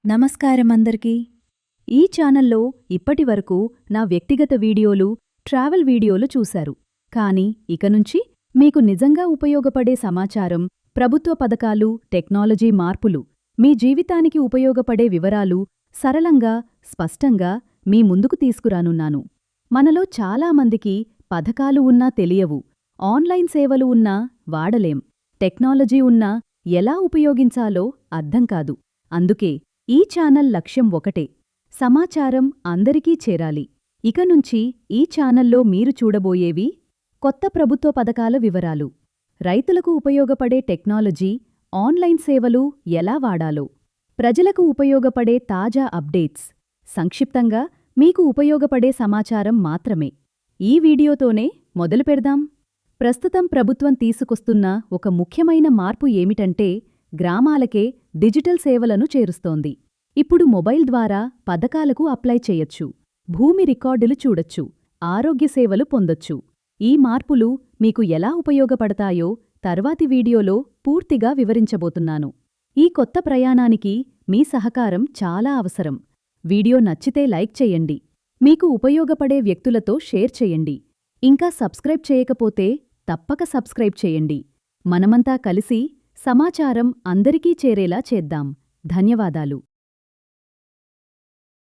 నమస్కారం అందరికీ. ఈ ఛానల్లో ఇప్పటివరకు నా వ్యక్తిగత వీడియోలు, ట్రావెల్ వీడియోలు చూశారు. కానీ ఇకనుంచి మీకు నిజంగా ఉపయోగపడే సమాచారం, ప్రభుత్వ పథకాలు, టెక్నాలజీ మార్పులు, మీ జీవితానికి ఉపయోగపడే వివరాలు సరళంగా, స్పష్టంగా మీ ముందుకు తీసుకురానున్నాను. మనలో చాలామందికి పథకాలు ఉన్నా తెలియవు, ఆన్లైన్ సేవలు ఉన్నా వాడలేం, టెక్నాలజీ ఉన్నా ఎలా ఉపయోగించాలో అర్థం కాదు. అందుకే ఈ ఛానల్ లక్ష్యం ఒకటే, సమాచారం అందరికీ చేరాలి. ఇకనుంచి ఈ ఛానల్లో మీరు చూడబోయేవి కొత్త ప్రభుత్వ పథకాల వివరాలు, రైతులకు ఉపయోగపడే టెక్నాలజీ, ఆన్లైన్ సేవలు ఎలా వాడాలో, ప్రజలకు ఉపయోగపడే తాజా అప్డేట్స్, సంక్షిప్తంగా మీకు ఉపయోగపడే సమాచారం మాత్రమే. ఈ వీడియోతోనే మొదలుపెడదాం. ప్రస్తుతం ప్రభుత్వం తీసుకొస్తున్న ఒక ముఖ్యమైన మార్పు ఏమిటంటే, గ్రామాలకే డిజిటల్ సేవలను చేరుస్తోంది. ఇప్పుడు మొబైల్ ద్వారా పథకాలకు అప్లై చేయొచ్చు, భూమి రికార్డులు చూడొచ్చు, ఆరోగ్య సేవలు పొందొచ్చు. ఈ మార్పులు మీకు ఎలా ఉపయోగపడతాయో తర్వాతి వీడియోలో పూర్తిగా వివరించబోతున్నాను. ఈ కొత్త ప్రయాణానికి మీ సహకారం చాలా అవసరం. వీడియో నచ్చితే లైక్ చేయండి, మీకు ఉపయోగపడే వ్యక్తులతో షేర్ చేయండి. ఇంకా సబ్స్క్రైబ్ చేయకపోతే తప్పక సబ్స్క్రైబ్ చేయండి. మనమంతా కలిసి సమాచారం అందరికీ చేరేలా చేద్దాం. ధన్యవాదాలు.